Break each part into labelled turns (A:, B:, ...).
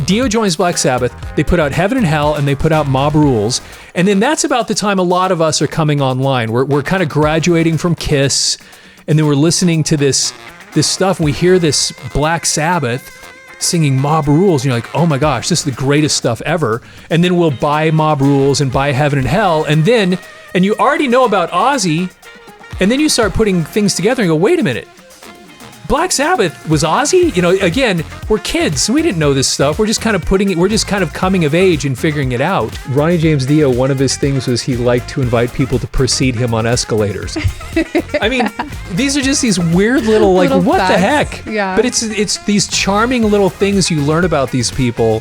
A: Dio joins Black Sabbath. They put out Heaven and Hell, and they put out Mob Rules. And then that's about the time a lot of us are coming online. We're kind of graduating from Kiss, and then we're listening to this stuff, and we hear this Black Sabbath singing Mob Rules, and you're like, oh my gosh, this is the greatest stuff ever. And then we'll buy Mob Rules and buy Heaven and Hell, and you already know about Ozzy, and then you start putting things together and go, wait a minute. Black Sabbath was Ozzy? You know, again, we're kids. We didn't know this stuff. We're just kind of coming of age and figuring it out. Ronnie James Dio, one of his things was he liked to invite people to precede him on escalators. I mean, these are just these weird little what facts. The heck?
B: Yeah.
A: But it's these charming little things you learn about these people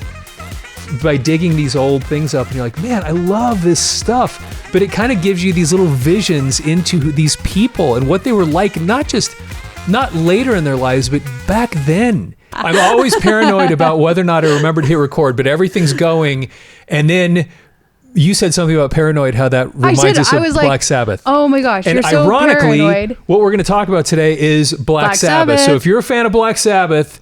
A: by digging these old things up, and you're like, man, I love this stuff. But it kind of gives you these little visions into these people and what they were like, not later in their lives, but back then. I'm always paranoid about whether or not I remember to hit record, but everything's going. And then you said something about paranoid, how that reminds us of Black Sabbath.
B: Oh my gosh,
A: and
B: you're so
A: ironically,
B: paranoid.
A: What we're going to talk about today is Black Sabbath. So if you're a fan of Black Sabbath,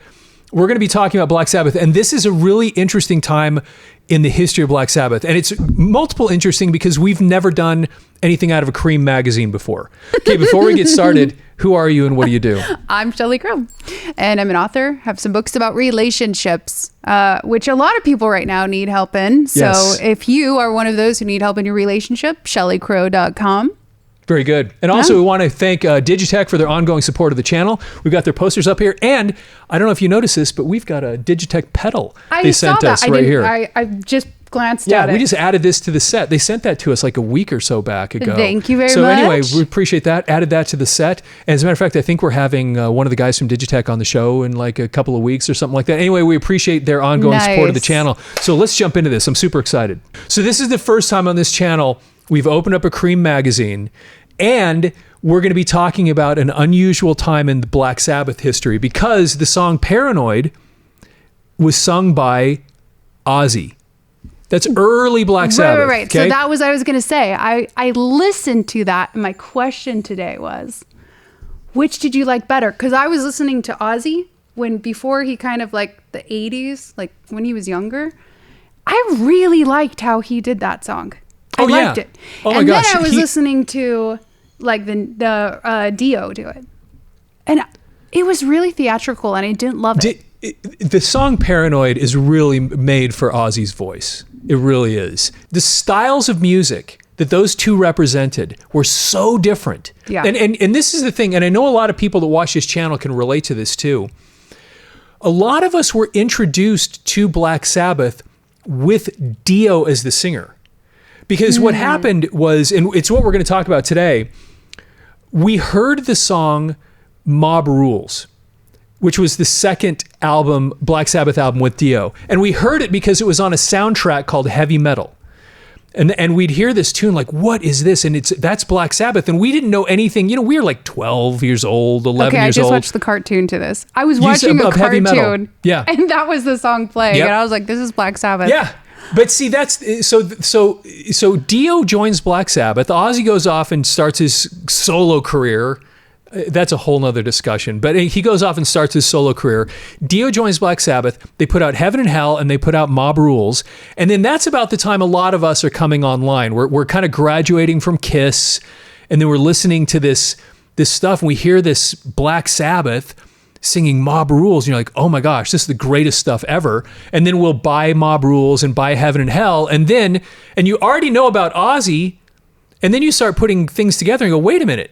A: we're going to be talking about Black Sabbath. And this is a really interesting time in the history of Black Sabbath. And it's multiple interesting because we've never done anything out of a Cream magazine before. Okay, before we get started, who are you and what do you do?
B: I'm Shelle Crow, and I'm an author. Have some books about relationships, which a lot of people right now need help in. So
A: Yes.
B: if you are one of those who need help in your relationship, shellecrow.com.
A: Very good. And also we want to thank DigiTech for their ongoing support of the channel. We've got their posters up here. And I don't know if you noticed this, but we've got a DigiTech pedal they sent us right here.
B: I just glanced at it.
A: Yeah, we just added this to the set. They sent that to us like a week or so back ago.
B: Thank you very much.
A: So anyway, we appreciate that. Added that to the set. And as a matter of fact, I think we're having one of the guys from DigiTech on the show in like a couple of weeks or something like that. Anyway, we appreciate their ongoing support of the channel. So let's jump into this. I'm super excited. So this is the first time on this channel we've opened up a Cream magazine, and we're going to be talking about an unusual time in the Black Sabbath history because the song Paranoid was sung by Ozzy. That's early Black Sabbath.
B: Right.
A: Okay?
B: So that was what I was going to say. I listened to that, and my question today was, which did you like better? Because I was listening to Ozzy before he kind of like the 80s, like when he was younger. I really liked how he did that song. I liked it.
A: Oh my gosh.
B: Then I was listening to like the Dio do it. And it was really theatrical, and I didn't love it.
A: The song Paranoid is really made for Ozzy's voice. It really is. The styles of music that those two represented were so different.
B: Yeah.
A: And this is the thing, and I know a lot of people that watch this channel can relate to this too. A lot of us were introduced to Black Sabbath with Dio as the singer. Because what happened was, and it's what we're going to talk about today, we heard the song Mob Rules, which was the second album, Black Sabbath album with Dio. And we heard it because it was on a soundtrack called Heavy Metal. And we'd hear this tune like, what is this? And that's Black Sabbath. And we didn't know anything. You know, we were like 12 years old, 11 years old.
B: Okay, I just watched the cartoon to this. I was watching a
A: Heavy Metal.
B: cartoon.
A: Yeah.
B: And that was the song playing.
A: Yep.
B: And I was like, this is Black Sabbath.
A: Yeah. But see, that's so Dio joins Black Sabbath. Ozzy goes off and starts his solo career. That's a whole nother discussion. But he goes off and starts his solo career. Dio joins Black Sabbath. They put out Heaven and Hell, and they put out Mob Rules. And then that's about the time a lot of us are coming online. We're kind of graduating from Kiss, and then we're listening to this stuff, and we hear this Black Sabbath singing Mob Rules, and you're like, oh my gosh, this is the greatest stuff ever. And then we'll buy Mob Rules and buy Heaven and Hell, and you already know about Ozzy, and then you start putting things together and go, wait a minute.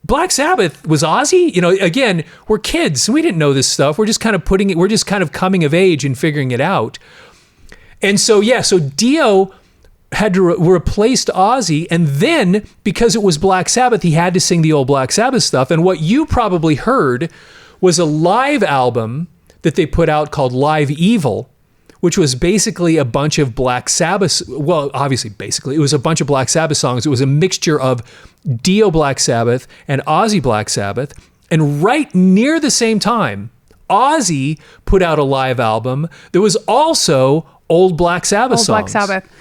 A: Black Sabbath was Ozzy? You know, again, we're kids. We didn't know this stuff. We're just kind of coming of age and figuring it out. And so Dio had to replace Ozzy, and then because it was Black Sabbath, he had to sing the old Black Sabbath stuff. And what you probably heard was a live album that they put out called Live Evil, which was basically a bunch of Black Sabbath. Well, obviously, it was a bunch of Black Sabbath songs. It was a mixture of Dio Black Sabbath and Ozzy Black Sabbath. And right near the same time, Ozzy put out a live album that was also old Black Sabbath songs.
B: Black Sabbath.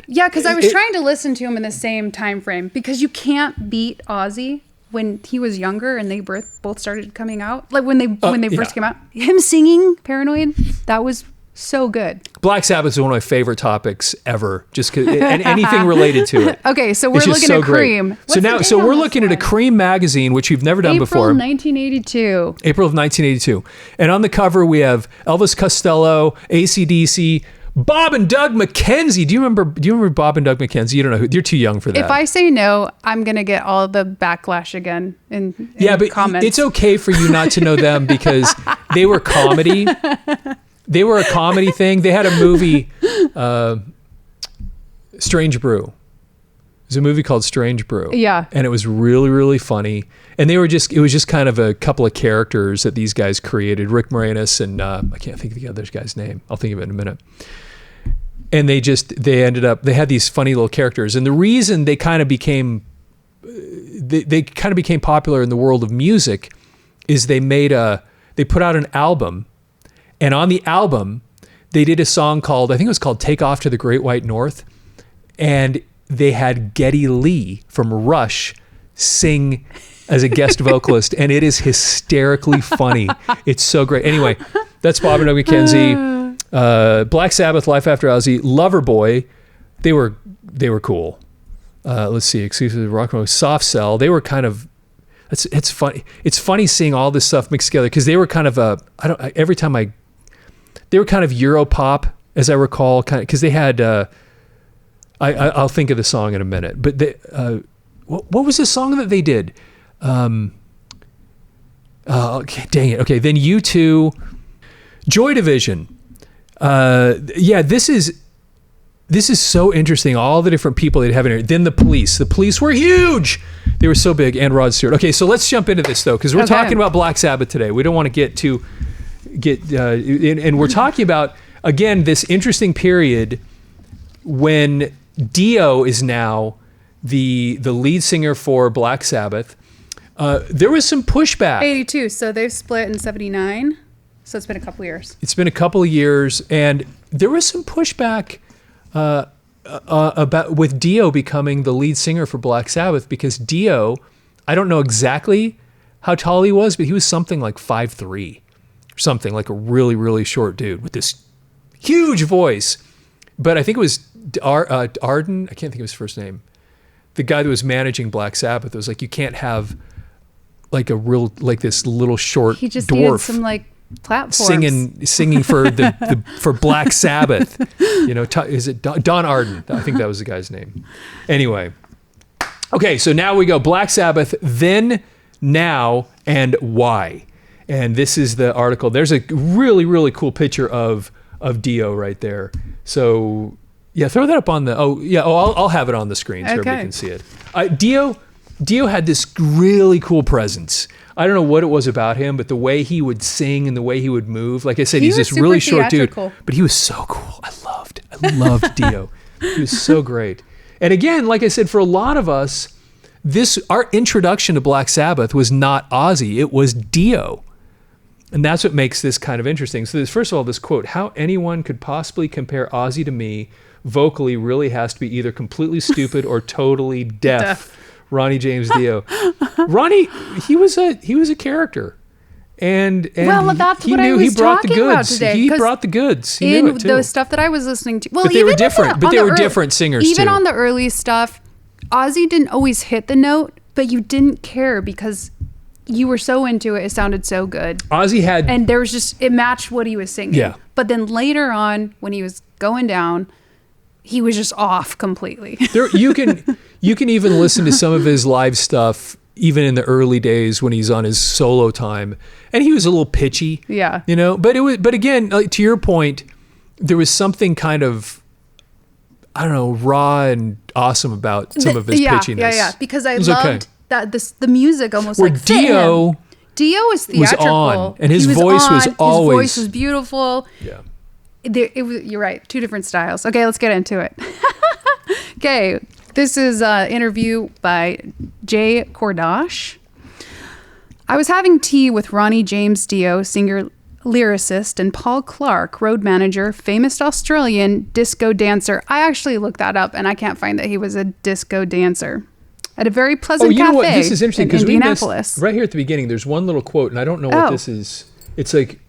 B: Yeah, because I was trying to listen to him in the same time frame, because you can't beat Ozzy when he was younger and they both started coming out. Like when they first came out. Him singing Paranoid, that was So good.
A: Black Sabbath is one of my favorite topics ever, just 'cause, and anything related to it.
B: Okay, so we're
A: It's just
B: looking
A: so
B: at
A: great.
B: Cream.
A: So
B: What's
A: now,
B: the
A: so
B: date on
A: we're
B: this
A: looking at a
B: one?
A: Cream magazine, which we've never done before.
B: April 1982.
A: April of 1982. And on the cover, we have Elvis Costello, AC/DC, Bob and Doug McKenzie. Do you remember Bob and Doug McKenzie? You don't know who. You're too young for that.
B: If I say no, I'm going to get all the backlash again in
A: but
B: comments.
A: it's okay for you not to know them because they were comedy. They were a comedy thing. They had a movie, Strange Brew. There's a movie called Strange Brew.
B: Yeah.
A: And it was really, really funny. And it was just kind of a couple of characters that these guys created. Rick Moranis and I can't think of the other guy's name. I'll think of it in a minute. And they had these funny little characters. And the reason they kind of became popular in the world of music is they put out an album. And on the album, they did a song called Take Off to the Great White North. And they had Geddy Lee from Rush sing as a guest vocalist. And it is hysterically funny. It's so great. Anyway, that's Bob and Doug McKenzie. Black Sabbath, Life After Ozzy, Loverboy. They were cool. Let's see, Exclusive Rock and Roll, Soft Cell. They were kind of, it's funny. It's funny seeing all this stuff mixed together because they were kind of they were kind of Europop, as I recall, kind of, because they had, I'll think of the song in a minute, but what was the song that they did? Okay, dang it. Okay, then U2, Joy Division. This is so interesting. All the different people they'd have in here. Then the Police. The Police were huge. They were so big. And Rod Stewart. Okay, so let's jump into this though, because we're talking about Black Sabbath today. We don't want to and we're talking about, again, this interesting period when Dio is now the lead singer for Black Sabbath. There was some pushback.
B: 82. So they've split in 79. So it's been a couple years.
A: It's been a couple of years, and there was some pushback about with Dio becoming the lead singer for Black Sabbath, because Dio, I don't know exactly how tall he was, but he was something like 5'3", or something, like a really, really short dude with this huge voice. But I think it was Arden, I can't think of his first name, the guy that was managing Black Sabbath. It was like, you can't have like this little short
B: he just
A: dwarf
B: needed some like platforms
A: singing for for Black Sabbath. You know, is it Don Arden? I think that was the guy's name. Anyway, okay, so now we go Black Sabbath, then, now, and why. And this is the article. There's a really, really cool picture of Dio right there. So yeah, throw that up on the. I'll have it on the screen so everybody can see it. Dio had this really cool presence. I don't know what it was about him, but the way he would sing and the way he would move. Like I said, he's this really short dude, but he was so cool. I loved Dio. He was so great. And again, like I said, for a lot of us, our introduction to Black Sabbath was not Ozzy, it was Dio. And that's what makes this kind of interesting. So first of all, this quote, "How anyone could possibly compare Ozzy to me vocally really has to be either completely stupid or totally deaf." Ronnie James Dio. Ronnie, he was a character. And
B: well, that's
A: he
B: what
A: knew
B: I was
A: he brought the
B: talking about
A: goods.
B: today.
A: He brought the goods. He
B: in
A: knew it too.
B: the stuff that I was listening to. Well,
A: but they were different. But they were different singers
B: even
A: too.
B: on the early stuff, Ozzy didn't always hit the note, but you didn't care because you were so into it. It sounded so good.
A: Ozzy had,
B: and there was just, it matched what he was singing.
A: Yeah.
B: But then later on, when he was going down, he was just off completely.
A: You can even listen to some of his live stuff, even in the early days when he's on his solo time, and he was a little pitchy.
B: Yeah.
A: You know, but again, like, to your point, there was something kind of, I don't know, raw and awesome about some of his pitchiness.
B: Yeah. Because I loved that the music almost
A: where
B: like
A: Dio
B: was theatrical.
A: Was on, and his voice was always.
B: His voice was beautiful.
A: Yeah.
B: You're right. Two different styles. Okay, let's get into it. Okay, this is an interview by Jay Kordash. "I was having tea with Ronnie James Dio, singer, lyricist, and Paul Clark, road manager, famous Australian disco dancer." I actually looked that up, and I can't find that he was a disco dancer. "At a very pleasant cafe
A: what? This is interesting
B: in
A: because
B: Indianapolis."
A: right here at the beginning, there's one little quote, and I don't know what this is. It's like,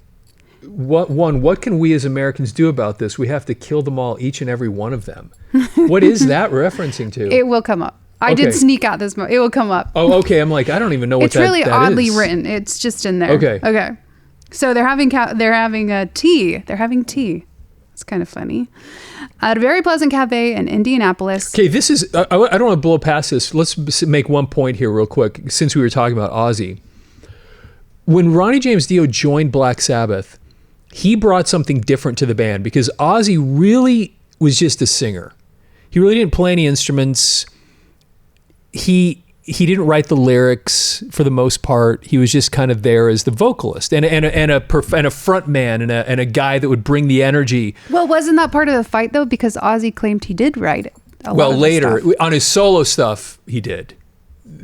A: what can we as Americans do about this? We have to kill them all, each and every one of them. What is that referencing to?
B: It will come up. I did sneak out this moment. It will come up.
A: Oh, okay. I'm like, I don't even know what
B: it's really oddly written. It's just in there. Okay. So they're having tea. They're having tea. It's kind of funny. At a very pleasant cafe in Indianapolis.
A: Okay, this is, I don't want to blow past this. Let's make one point here real quick, since we were talking about Ozzy. When Ronnie James Dio joined Black Sabbath, he brought something different to the band because Ozzy really was just a singer. He really didn't play any instruments. He didn't write the lyrics for the most part. He was just kind of there as the vocalist and a front man and a guy that would bring the energy.
B: Well, wasn't that part of the fight though? Because Ozzy claimed he did write it.
A: Well, later on his solo stuff, he did.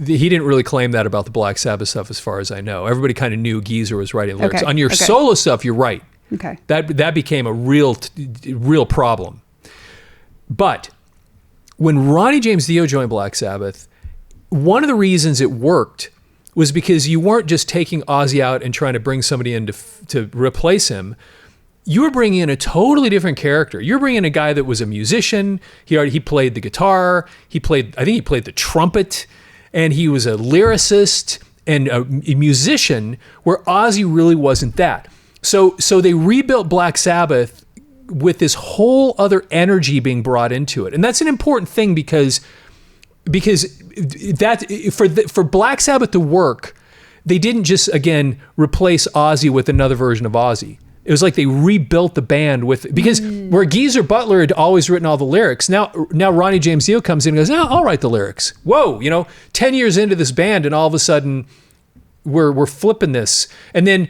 A: He didn't really claim that about the Black Sabbath stuff, as far as I know. Everybody kind of knew Geezer was writing lyrics. On your solo stuff, you're right.
B: Okay.
A: That became a real problem. But when Ronnie James Dio joined Black Sabbath, one of the reasons it worked was because you weren't just taking Ozzy out and trying to bring somebody in to replace him. You were bringing in a totally different character. You're bringing in a guy that was a musician. He played the guitar. I think he played the trumpet, and he was a lyricist and a musician where Ozzy really wasn't that. So they rebuilt Black Sabbath with this whole other energy being brought into it. And that's an important thing because that for Black Sabbath to work, they didn't just, again, replace Ozzy with another version of Ozzy. It was like they rebuilt the band because where Geezer Butler had always written all the lyrics, now Ronnie James Dio comes in and goes, I'll write the lyrics. Whoa, 10 years into this band, and all of a sudden we're flipping this. And then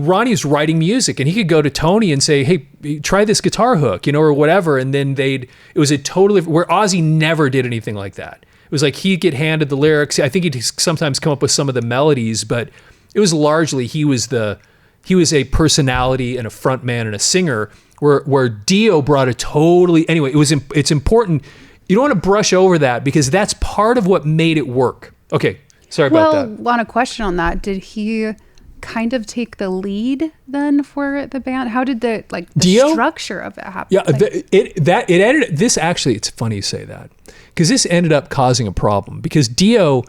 A: Ronnie's writing music, and he could go to Tony and say, hey, try this guitar hook, or whatever. And then it was a totally, where Ozzy never did anything like that. It was like he'd get handed the lyrics. I think he'd sometimes come up with some of the melodies, but it was largely, he was a personality and a front man and a singer, where Dio brought a totally, anyway, it's important. You don't want to brush over that because that's part of what made it work. Okay. Sorry about that.
B: Well, on a question on that, did he kind of take the lead then for the band? How did the
A: Dio?
B: Structure of it happen?
A: Yeah, it ended. This actually, it's funny you say that because this ended up causing a problem because Dio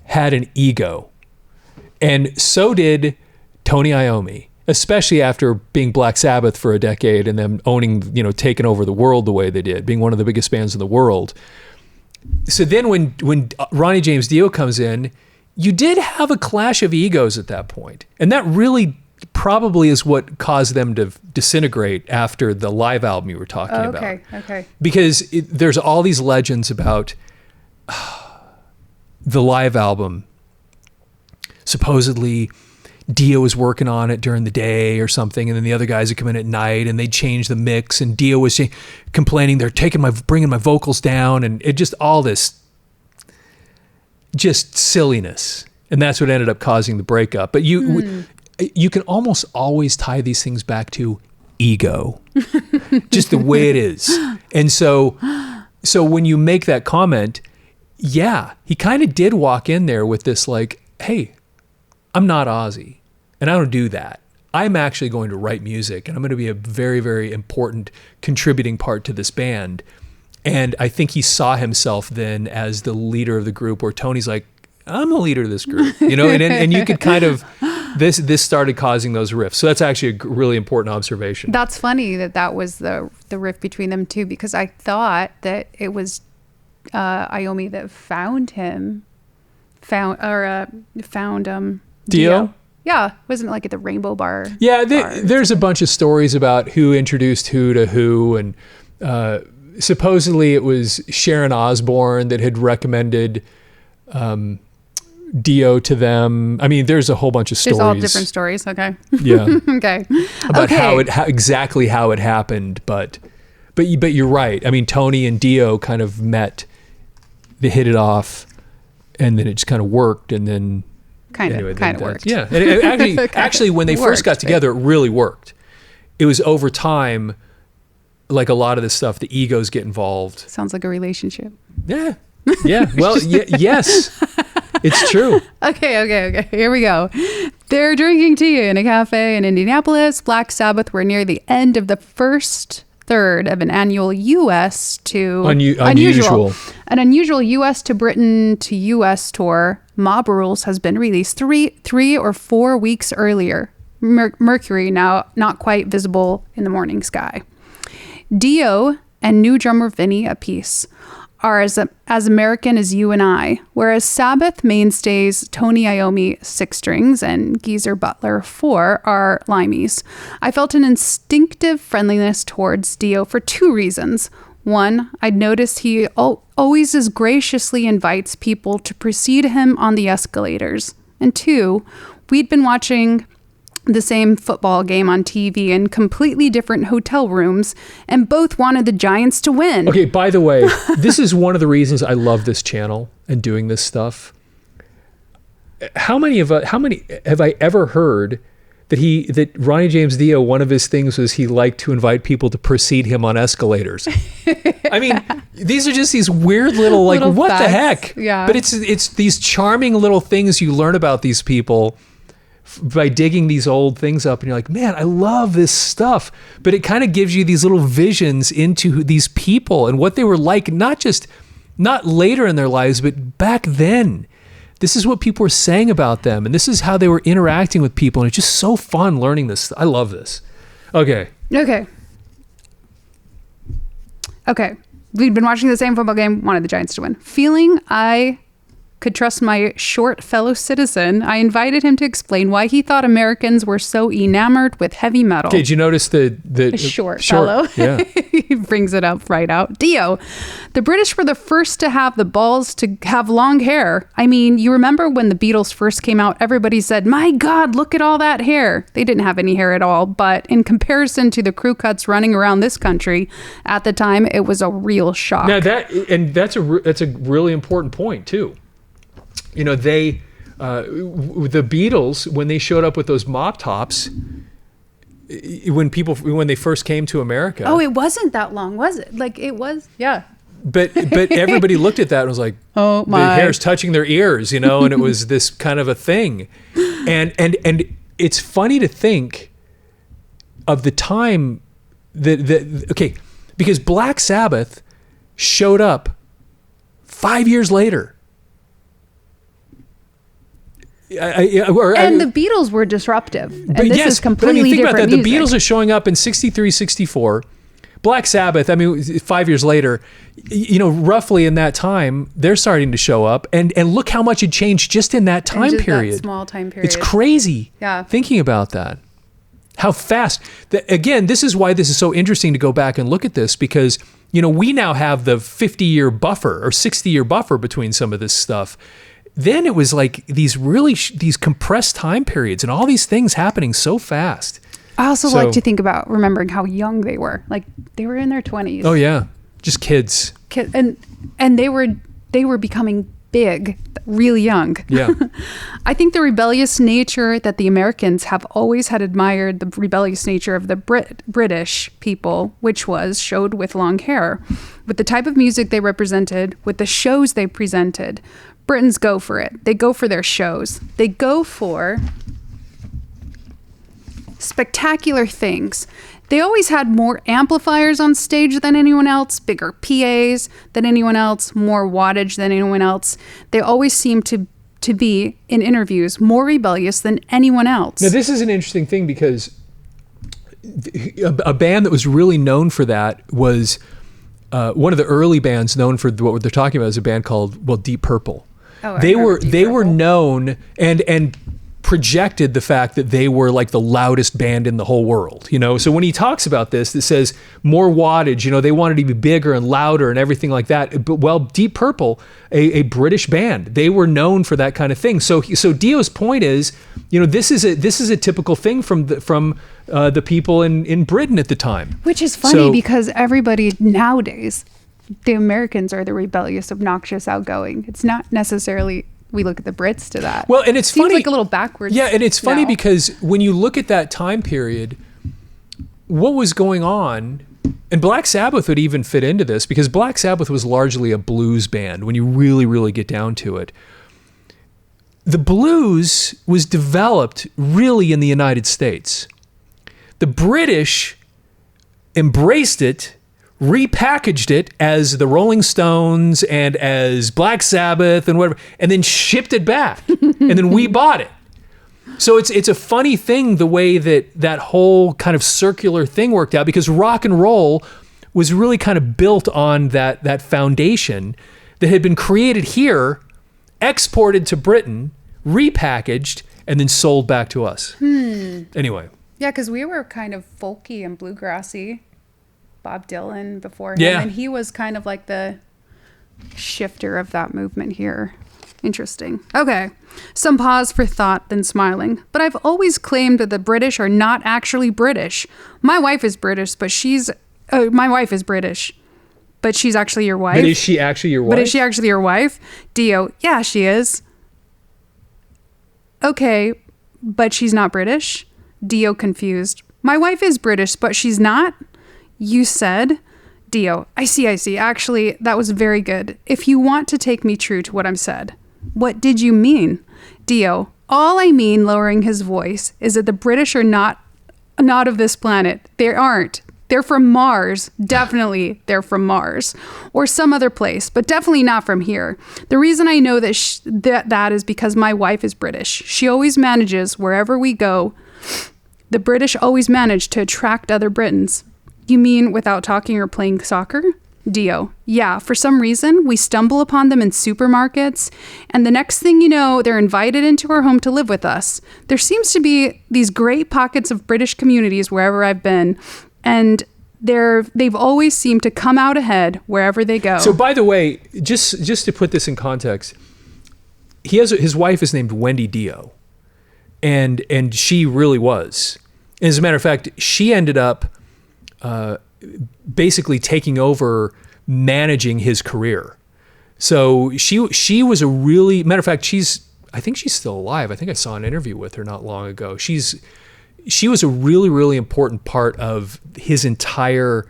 A: had an ego, and so did Tony Iommi, especially after being Black Sabbath for a decade and them owning, taking over the world the way they did, being one of the biggest bands in the world. So then when Ronnie James Dio comes in, you did have a clash of egos at that point. And that really probably is what caused them to disintegrate after the live album you were talking about.
B: Okay.
A: Because there's all these legends about the live album. Supposedly, Dio was working on it during the day or something, and then the other guys would come in at night and they'd change the mix, and Dio was complaining they're bringing my vocals down, and it just all this just silliness, and that's what ended up causing the breakup. But you can almost always tie these things back to ego, just the way it is. And so when you make that comment, yeah, he kind of did walk in there with this like, hey, I'm not Ozzy. And I don't do that. I'm actually going to write music, and I'm going to be a very, very important contributing part to this band. And I think he saw himself then as the leader of the group, where Tony's like, I'm the leader of this group, and you could kind of, this started causing those rifts. So that's actually a really important observation.
B: That's funny that was the rift between them two, because I thought that it was Iommi that found Dio. Yeah, wasn't it like at the Rainbow Bar?
A: Yeah, there's a bunch of stories about who introduced who to who, and supposedly it was Sharon Osbourne that had recommended Dio to them. I mean, there's a whole bunch of stories.
B: There's all different stories. Okay.
A: Yeah.
B: Okay.
A: About exactly how it happened, but you're right. I mean, Tony and Dio kind of met, they hit it off, and then it just kind of worked, and then.
B: Kind of worked.
A: Yeah. And it actually, when they first got together, it really worked. It was over time, like a lot of this stuff, the egos get involved.
B: Sounds like a relationship.
A: Yeah. Yeah. Well, yes, it's true.
B: Okay. Here we go. They're drinking tea in a cafe in Indianapolis. Black Sabbath were near the end of the first third of an annual U.S. to
A: unusual.
B: An unusual U.S. to Britain to U.S. tour. Mob Rules has been released 3 or 4 weeks earlier. Mercury now not quite visible in the morning sky. Dio and new drummer Vinnie Appice are as American as you and I, whereas Sabbath mainstays Tony Iommi 6 strings and Geezer Butler 4 are limeys. I felt an instinctive friendliness towards Dio for 2 reasons. One, I'd noticed he always as graciously invites people to precede him on the escalators. And 2, we'd been watching the same football game on TV in completely different hotel rooms, and both wanted the Giants to win.
A: Okay, by the way, this is one of the reasons I love this channel and doing this stuff. How many have I ever heard that Ronnie James Dio, one of his things was he liked to invite people to precede him on escalators. I mean, these are just these weird little what facts. The heck?
B: Yeah.
A: But it's these charming little things you learn about these people by digging these old things up, and you're like, man, I love this stuff. But it kind of gives you these little visions into these people and what they were like, not later in their lives, but back then. This is what people were saying about them, and this is how they were interacting with people, and it's just so fun learning this. I love this. Okay. We'd been watching the same football game, wanted the Giants to win. Feeling I could trust my short fellow citizen, I invited him to explain why he thought Americans were so enamored with heavy metal. Okay, did you notice the
B: short fellow?
A: Yeah.
B: He brings it up right out. Dio, the British were the first to have the balls to have long hair. I mean, you remember when the Beatles first came out, everybody said, my God, look at all that hair. They didn't have any hair at all, but in comparison to the crew cuts running around this country at the time, it was a real shock.
A: Now that's a really important point too. You know, the Beatles, when they showed up with those mop tops, when they first came to America.
B: Oh, it wasn't that long, was it? Like it was, yeah.
A: But everybody looked at that and was like,
B: oh my,
A: the hair's touching their ears, you know, and it was this kind of a thing. And it's funny to think of the time because Black Sabbath showed up 5 years later.
B: And the Beatles were disruptive. And this is completely
A: think
B: different
A: about that.
B: music.
A: The Beatles are showing up in 63, 64. Black Sabbath, 5 years later, you know, roughly in that time, they're starting to show up. And look how much it changed just in that time period.
B: That small time period.
A: It's crazy thinking about that. How fast. Again, this is why this is so interesting to go back and look at this, because, you know, we now have the 50-year buffer or 60-year buffer between some of this stuff. Then it was like these these compressed time periods and all these things happening so fast.
B: I also like to think about remembering how young they were. Like they were in their 20s.
A: Oh yeah, just kids.
B: And they were becoming big, really young.
A: Yeah.
B: I think the rebellious nature that the Americans have always had admired, the rebellious nature of the British people, which showed with long hair, with the type of music they represented, with the shows they presented. Britons go for it. They go for their shows. They go for spectacular things. They always had more amplifiers on stage than anyone else, bigger PAs than anyone else, more wattage than anyone else. They always seemed to be, in interviews, more rebellious than anyone else.
A: Now, this is an interesting thing because a band that was really known for that was one of the early bands known for what they're talking about is a band called Deep Purple.
B: Oh,
A: they were known and projected the fact that they were like the loudest band in the whole world, you know? So when he talks about this, it says more wattage, you know, they wanted to be bigger and louder and everything like that. But Deep Purple, a British band, they were known for that kind of thing. So Dio's point is, you know, this is a typical thing from the people in Britain at the time.
B: Which is funny because everybody nowadays, the Americans are the rebellious, obnoxious, outgoing. It's not necessarily, we look at the Brits to that.
A: Well, and it's
B: Seems
A: funny.
B: like a little backwards.
A: Yeah, and it's funny
B: now.
A: because when you look at that time period, what was going on, and Black Sabbath would even fit into this because Black Sabbath was largely a blues band when you really, really get down to it. the blues was developed really in the United States. The British embraced it, repackaged it as the Rolling Stones and as Black Sabbath and whatever, and then shipped it back. And then we bought it. So it's a funny thing the way that whole kind of circular thing worked out, because rock and roll was really kind of built on that foundation that had been created here, exported to Britain, repackaged, and then sold back to us. Anyway.
B: Yeah, because we were kind of folky and bluegrassy. Bob Dylan before him.
A: Yeah.
B: And he was kind of like the shifter of that movement here. Interesting. Okay. Some pause for thought, then smiling. But I've always claimed that the British are not actually British. My wife is British, but she's actually your wife.
A: But is she actually your wife?
B: But is she actually your wife? Dio, yeah, she is. Okay, but she's not British? Dio, confused. My wife is British, but she's not? You said? Dio, I see. Actually, that was very good. If you want to take me true to what I've said. What did you mean? Dio, all I mean, lowering his voice, is that the British are not of this planet. They aren't. They're from Mars. Definitely, they're from Mars. Or some other place, but definitely not from here. The reason I know that is because my wife is British. She always manages, wherever we go, the British always manage to attract other Britons. You mean without talking or playing soccer? Dio, yeah, for some reason, we stumble upon them in supermarkets, and the next thing you know, they're invited into our home to live with us. There seems to be these great pockets of British communities wherever I've been, and they've always seemed to come out ahead wherever they go.
A: So by the way, just to put this in context, his wife is named Wendy Dio, and she really was. As a matter of fact, she ended up basically taking over managing his career. So she was a really, matter of fact, I think she's still alive. I think I saw an interview with her not long ago. She was a really, really important part of his entire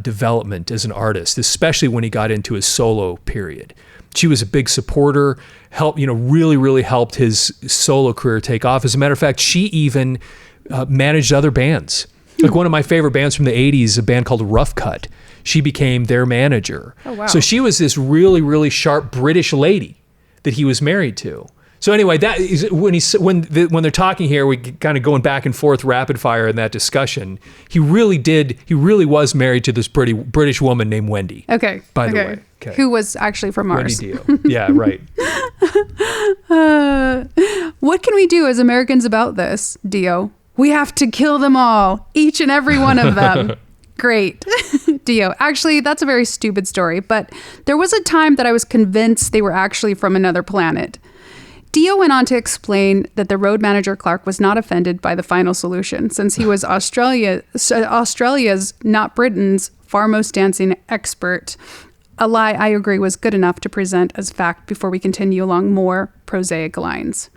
A: development as an artist, especially when he got into his solo period. She was a big supporter, really, really helped his solo career take off. As a matter of fact, she even managed other bands. Like one of my favorite bands from the 80s, a band called Rough Cut. She became their manager.
B: Oh, wow.
A: So she was this really, really sharp British lady that he was married to. So anyway, that is when they're talking here, we kind of going back and forth rapid fire in that discussion. He really was married to this British woman named Wendy.
B: Okay.
A: By the way. Okay.
B: Who was actually from Mars.
A: Wendy Dio. Yeah, right.
B: What can we do as Americans about this, Dio? We have to kill them all, each and every one of them. Great. Dio, actually, that's a very stupid story, but there was a time that I was convinced they were actually from another planet. Dio went on to explain that the road manager Clark was not offended by the final solution, since he was Australia's, not Britain's, foremost dancing expert. A lie I agree was good enough to present as fact before we continue along more prosaic lines.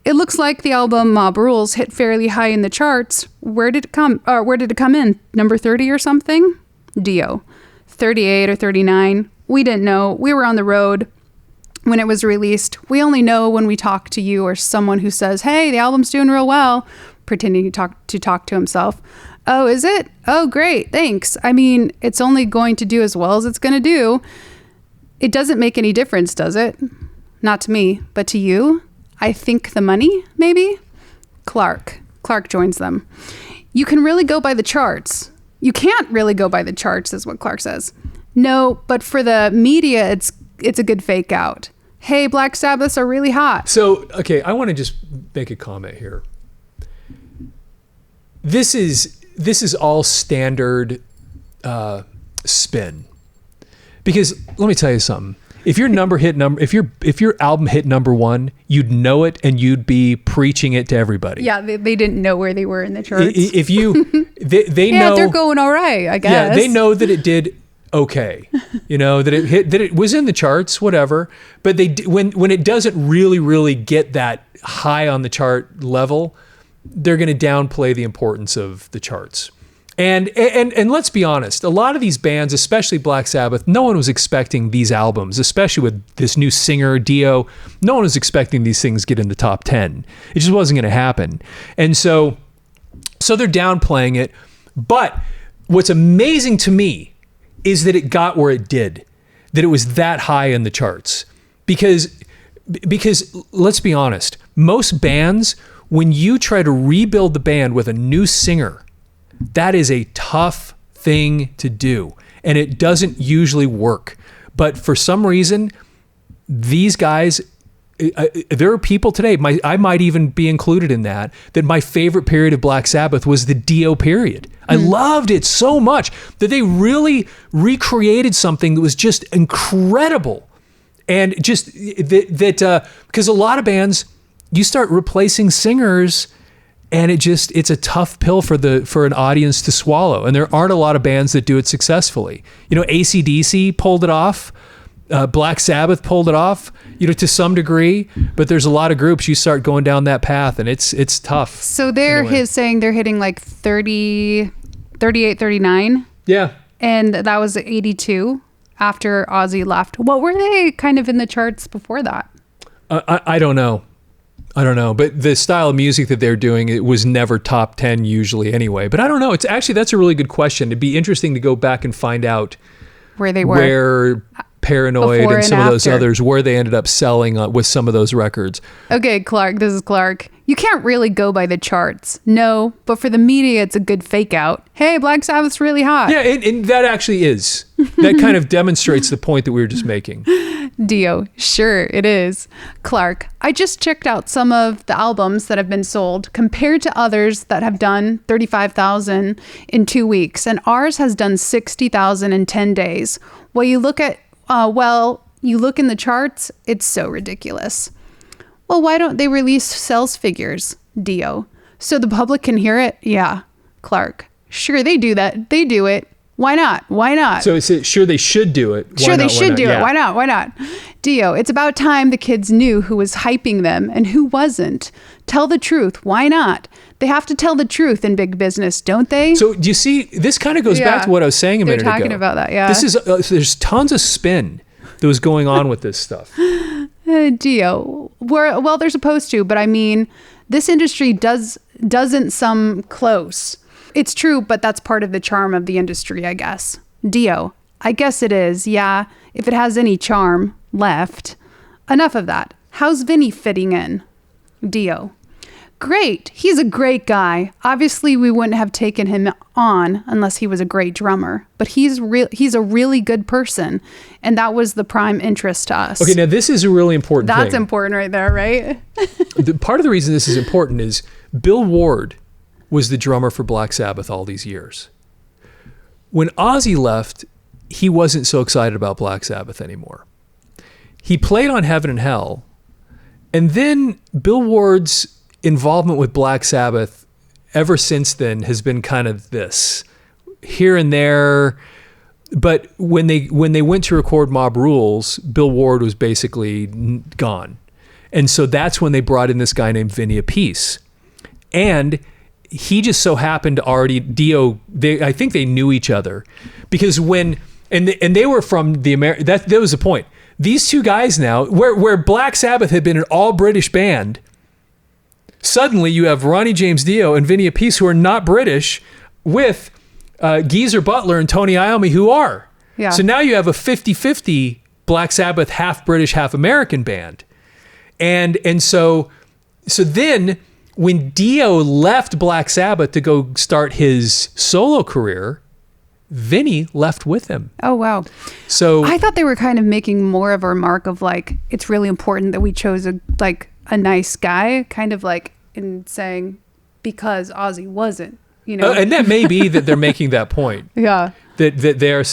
B: It looks like the album Mob Rules hit fairly high in the charts. Where did it come in? Number 30 or something? Dio, 38 or 39. We didn't know. We were on the road when it was released. We only know when we talk to you or someone who says, "Hey, the album's doing real well," pretending to talk to himself. "Oh, is it? Oh, great. Thanks. I mean, it's only going to do as well as it's going to do. It doesn't make any difference, does it? Not to me, but to you? I think the money, maybe?" Clark joins them. "You can really go by the charts." "You can't really go by the charts," is what Clark says. "No, but for the media, it's a good fake out. Hey, Black Sabbaths are really hot."
A: So, okay, I want to just make a comment here. This is all standard spin. Because let me tell you something. If your album hit number one, you'd know it and you'd be preaching it to everybody.
B: Yeah, they didn't know where they were in the charts.
A: If they
B: yeah,
A: know
B: they're going all right, I guess.
A: Yeah, they know that it did okay. That it was in the charts, whatever. But when it doesn't really, really get that high on the chart level, they're going to downplay the importance of the charts. And let's be honest, a lot of these bands, especially Black Sabbath, no one was expecting these albums, especially with this new singer, Dio. No one was expecting these things get in the top 10. It just wasn't going to happen. And so they're downplaying it. But what's amazing to me is that it got where it did, that it was that high in the charts. Because let's be honest, most bands, when you try to rebuild the band with a new singer, that is a tough thing to do, and it doesn't usually work. But for some reason, these guys, there are people today, I might even be included in that my favorite period of Black Sabbath was the Dio period. I loved it so much that they really recreated something that was just incredible. And just that because a lot of bands, you start replacing singers, and it's a tough pill for an audience to swallow. And there aren't a lot of bands that do it successfully. AC/DC pulled it off. Black Sabbath pulled it off, to some degree. But there's a lot of groups, you start going down that path, and it's tough.
B: So saying they're hitting like 30, 38, 39.
A: Yeah.
B: And that was 82 after Ozzy left. What were they kind of in the charts before that?
A: I don't know. But the style of music that they're doing, it was never top 10 usually anyway. But I don't know. That's a really good question. It'd be interesting to go back and find out
B: where they were.
A: Where Paranoid and some of those others, where they ended up selling with some of those records.
B: Okay, Clark, this is Clark. You can't really go by the charts. No, but for the media, it's a good fake out. Hey, Black Sabbath's really hot.
A: Yeah, and that actually is. That kind of demonstrates the point that we were just making.
B: Dio, sure it is. Clark, I just checked out some of the albums that have been sold compared to others that have done 35,000 in 2 weeks, and ours has done 60,000 in 10 days. Well, you look in the charts, it's so ridiculous. Well, why don't they release sales figures, Dio, so the public can hear it? Yeah, Clark, sure they do that. They do it. Why not? Why not?
A: So sure they should do it.
B: Why they should do it. Why not? Why not? Dio, it's about time the kids knew who was hyping them and who wasn't. Tell the truth. Why not? They have to tell the truth in big business, don't they?
A: So do you see, this kind of goes back to what I was saying a minute ago.
B: They're talking about that, yeah.
A: This is, there's tons of spin that was going on with this stuff.
B: Dio, well, they're supposed to, but I mean, this industry doesn't some close. It's true, but that's part of the charm of the industry, I guess. Dio, I guess it is, yeah, if it has any charm left. Enough of that. How's Vinnie fitting in? Dio, great. He's a great guy. Obviously, we wouldn't have taken him on unless he was a great drummer, but he's a really good person, and that was the prime interest to us.
A: Okay, now this is a really important thing.
B: That's important right there, right?
A: Part of the reason this is important is Bill Ward was the drummer for Black Sabbath all these years. When Ozzy left, he wasn't so excited about Black Sabbath anymore. He played on Heaven and Hell, and then Bill Ward's involvement with Black Sabbath ever since then has been kind of this, here and there. But when they went to record Mob Rules, Bill Ward was basically gone. And so that's when they brought in this guy named Vinnie Appice. And he just so happened to already, Dio, I think they knew each other because and they were from the that was the point. These two guys now, where Black Sabbath had been an all British band, suddenly you have Ronnie James Dio and Vinnie Appice, who are not British, with Geezer Butler and Tony Iommi, who are. Yeah. So now you have a 50-50 Black Sabbath, half British, half American band. And so then when Dio left Black Sabbath to go start his solo career, Vinnie left with him.
B: Oh, wow. So I thought they were kind of making more of a remark of like, it's really important that we chose a nice guy, kind of like in saying because Ozzy wasn't,
A: and that may be that they're making that point.
B: Yeah.
A: That they're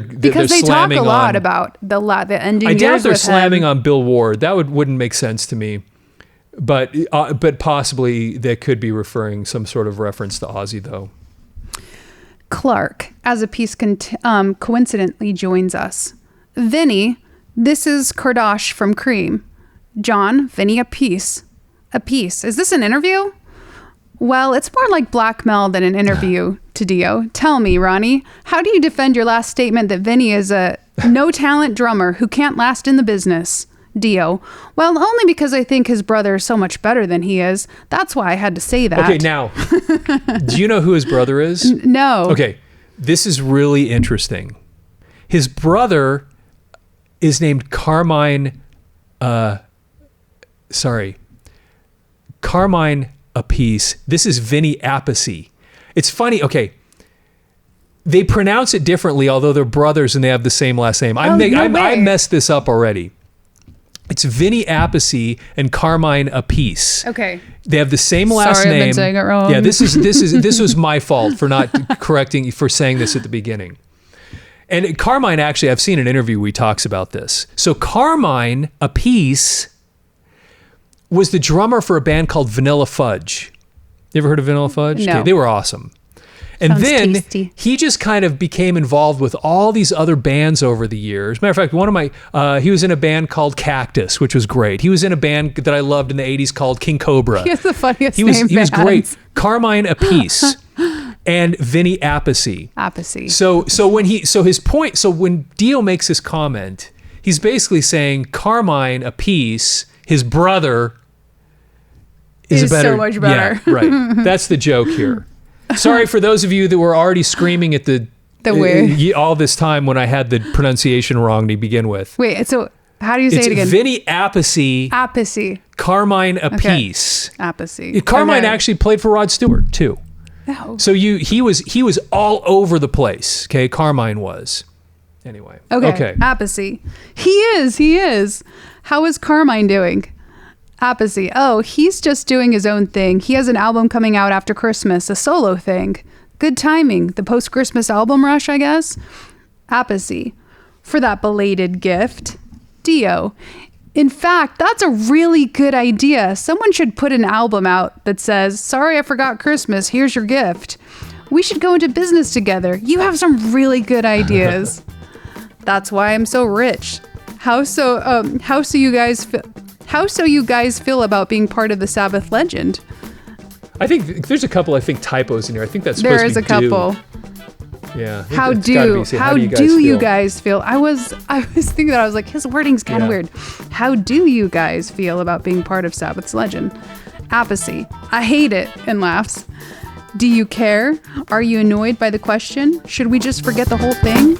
B: because they talk a lot about the ending.
A: I doubt they're
B: with
A: slamming
B: him.
A: on Bill Ward. That wouldn't make sense to me. But possibly they could be referring some sort of reference to Ozzy, though.
B: Clark, as Appice coincidentally joins us. Vinnie, this is Kardash from Cream. John, Vinnie Appice. Appice, is this an interview? Well, it's more like blackmail than an interview, to Dio. Tell me, Ronnie, how do you defend your last statement that Vinnie is a no-talent drummer who can't last in the business? Dio. Well, only because I think his brother is so much better than he is. That's why I had to say that.
A: Okay, now, do you know who his brother is?
B: No.
A: Okay, this is really interesting. His brother is named Carmine Appice. This is Vinnie Appice. It's funny. Okay. They pronounce it differently, although they're brothers and they have the same last name. I messed this up already. It's Vinnie Appice and Carmine Appice.
B: Okay.
A: They have the same last name.
B: Sorry, I've been saying it wrong.
A: Yeah, this was my fault for not for saying this at the beginning. And Carmine, actually, I've seen an interview where he talks about this. So Carmine Appice was the drummer for a band called Vanilla Fudge. You ever heard of Vanilla Fudge?
B: No.
A: Okay, they were awesome. And
B: Sounds
A: then
B: tasty.
A: he just kind of became involved with all these other bands over the years. Matter of fact, he was in a band called Cactus, which was great. He was in a band that I loved in the 80s called King Cobra.
B: He has the funniest
A: He was
B: bands.
A: great. Carmine Appice and Vinnie Appice.
B: Appice.
A: So when Dio makes this comment, he's basically saying Carmine Appice, his brother, is
B: so much better.
A: Yeah, right. That's the joke here. Sorry for those of you that were already screaming at all this time when I had the pronunciation wrong to begin with.
B: Wait, so how do you say it again?
A: Vinnie Appice.
B: Appice.
A: Carmine Appice.
B: Okay. Appice.
A: Carmine actually played for Rod Stewart too.
B: No.
A: So he was all over the place. Okay, Carmine was. Anyway. Okay.
B: Appice. He is. How is Carmine doing? Appice. Oh, he's just doing his own thing. He has an album coming out after Christmas, a solo thing. Good timing. The post-Christmas album rush, I guess. Appice. For that belated gift. Dio. In fact, that's a really good idea. Someone should put an album out that says, sorry I forgot Christmas, here's your gift. We should go into business together. You have some really good ideas. That's why I'm so rich. How so you guys feel about being part of the Sabbath legend?
A: I think there's a couple typos in here. I think that's
B: There
A: supposed
B: is
A: to
B: a
A: be
B: couple.
A: Yeah.
B: How do you guys feel? I was thinking that I was like, his wording's kind of weird. How do you guys feel about being part of Sabbath's legend? Appice. I hate it, and laughs. Do you care? Are you annoyed by the question? Should we just forget the whole thing?